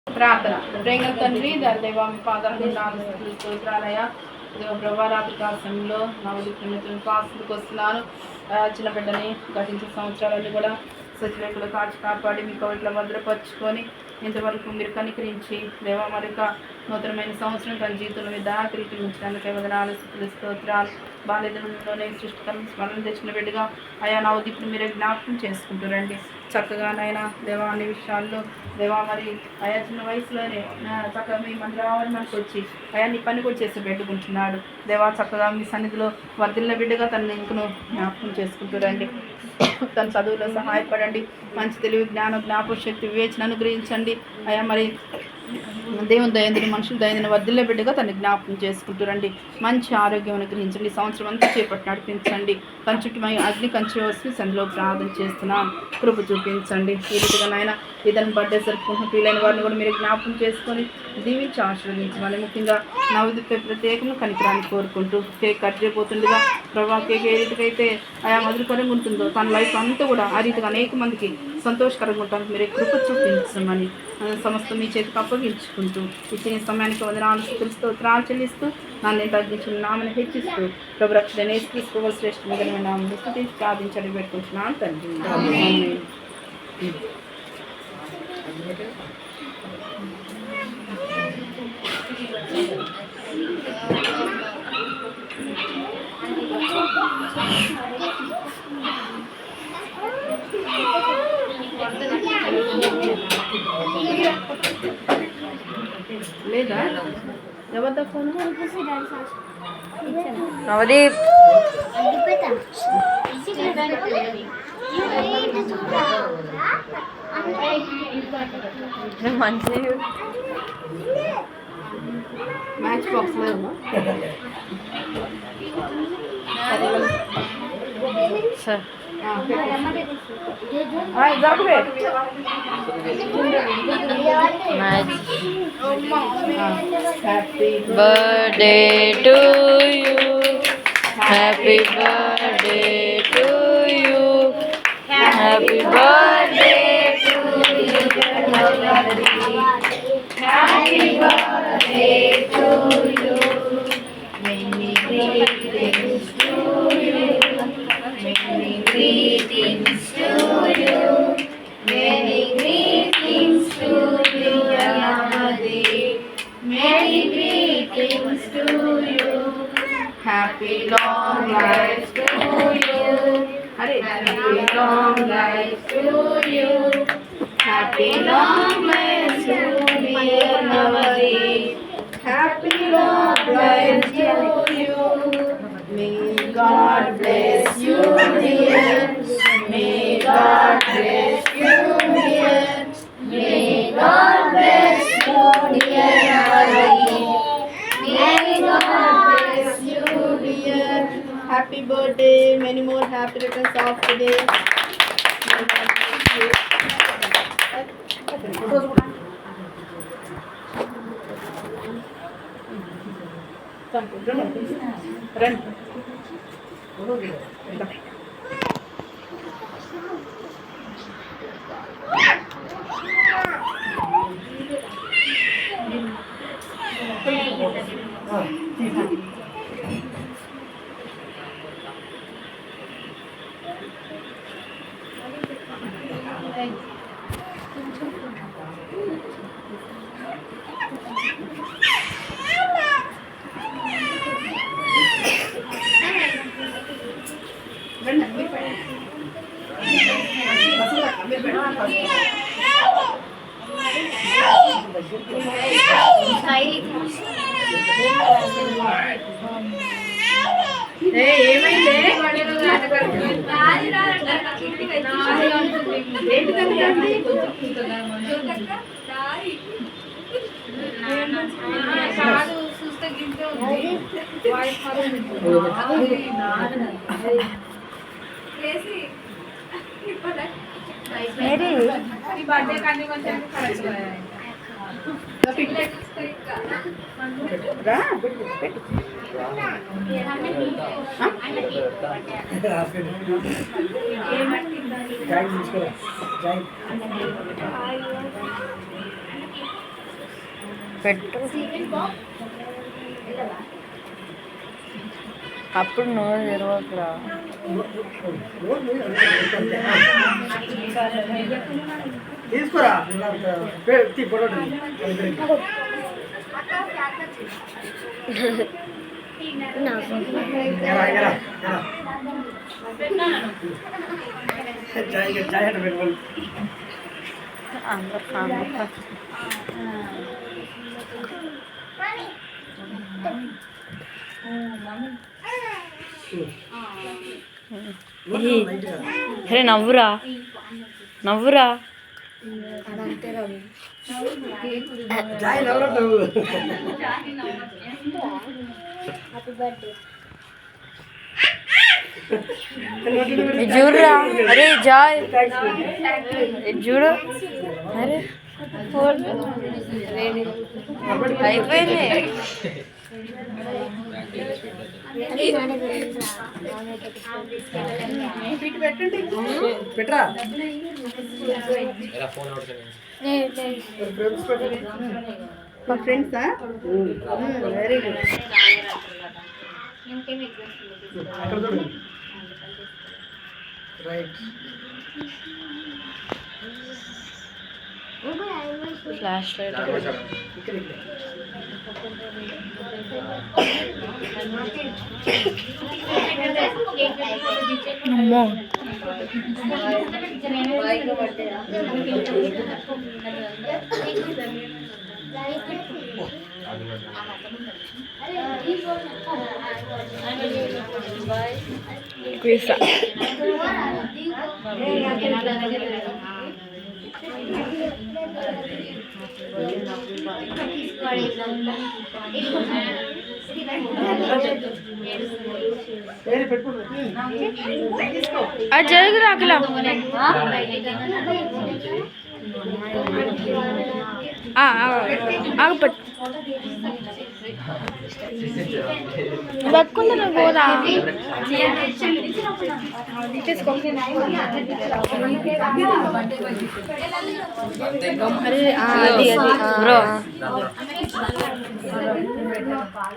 ప్రార్థన. ప్రేమ తండ్రి దేవా మీ పాదాలు నాలుగు స్తోత్రాలయ ప్రభా రాత్రి కాలంలో నా ఉదయం పాసులకు వస్తున్నాను. చిన్న బిడ్డని గతించిన సంవత్సరాలన్నీ కూడా సచివేకులు కాపాడి మీ కవిట్లో భద్రపరుచుకొని ఇంతవరకు మీరు కనికరించి దేవా మరొక నూతనమైన సంవత్సరం తన జీవితంలో మీద దాఖరికి ఉంచడానికి వదనాలు స్తోత్రాలు. బాల్యదంలోనే సృష్టికరణ స్మరణ తెచ్చిన బిడ్డగా అయా నా ఉదిప్పుడు మీరే జ్ఞాపకం చేసుకుంటారండి. చక్కగా నాయన దేవా అన్ని విషయాల్లో దేవా మరి ఆయా చిన్న వయసులోనే చక్కగా మీ మందిరావరణకు వచ్చి అయా నీ పని కూడా చేసి పెట్టుకుంటున్నాడు. దేవా చక్కగా మీ సన్నిధిలో వర్ధిల్ల బిడ్డగా తనని ఇంకను జ్ఞాపకం చేసుకుంటారండి. తన చదువులో సహాయపడండి. మంచి తెలివి జ్ఞానం జ్ఞాపక శక్తి వివేచన అనుగ్రహించండి. అయా మరి దేవుని దయందుని మనుషులు దయందుని వర్ధిల్ల బిడ్డగా తను జ్ఞాపకం చేసుకుంటారండి. మంచి ఆరోగ్యం అనుగ్రహించండి. సంవత్సరం అంతా చేపట్టి నడిపించండి. తన చుట్టూ అగ్ని కంచి వచ్చి సందులో ప్రార్థన చేస్తున్నాం. కృప చూపించండి. ఈ రీతిగా నాయన ఇతను బర్త్డే జరుపుకుంటున్న పిల్లైన వారిని కూడా మీరు జ్ఞాపకం చేసుకొని దీవించి ఆశీర్వదించమని ముఖ్యంగా నవదిపై ప్రత్యేకంగా కనికరాన్ని కోరుకుంటూ కేక్ కట్ చేయబోతుండగా ప్రభా కేక్ ఏ రీతికైతే ఆయా మధురకరంగా ఉంటుందో తన లైఫ్ అంతా కూడా ఆ రీతిగా అనేక మందికి సంతోషకరంగా ఉంటానికి మీరు కృప చూపించమని సమస్తం మీ చేతికి అప్పగించుకుంటూ ఇచ్చిన సమయానికి వందనాలు స్తోత్రాలు చెల్లిస్తూ నన్ను తగ్గించిన నామని హెచ్చిస్తూ ప్రభు రక్షణ తీసుకోవాలి శ్రేష్ఠ మిగిలిన నామని స్థితి ప్రార్థించడం పెట్టుకుంటున్నాను తండ్రి. లేదా ఎవరితో ఫోన్ నవదీప్ మంచి match box sir happy birthday to you, happy birthday to you, happy birthday to you, happy birthday to you, many greetings to you, many greetings to you, many greetings to you, many greetings to you, happy long life to you, happy long life to you, happy long life to dear Navadip, happy long life to you, may God bless you dear, may God bless you dear, may God bless you dear Navadip, may God bless you dear. Happy birthday, many more happy returns of the day. Run. పెట్టు. అప్పుడు నోరు తెరవకురా. తీసుకురా అరే నవ్వురా నవ్వురా. చూడరా అరే Joy చూడు. అరే అయిపోయింది. పెట్టరా మా ఫ్రెండ్సా very good. Right flash light అమ్మో. Questa. అది జరుగురా అక్కడ ఆగపట్టు పట్టుకుంటున్నా పోరా. బ్రో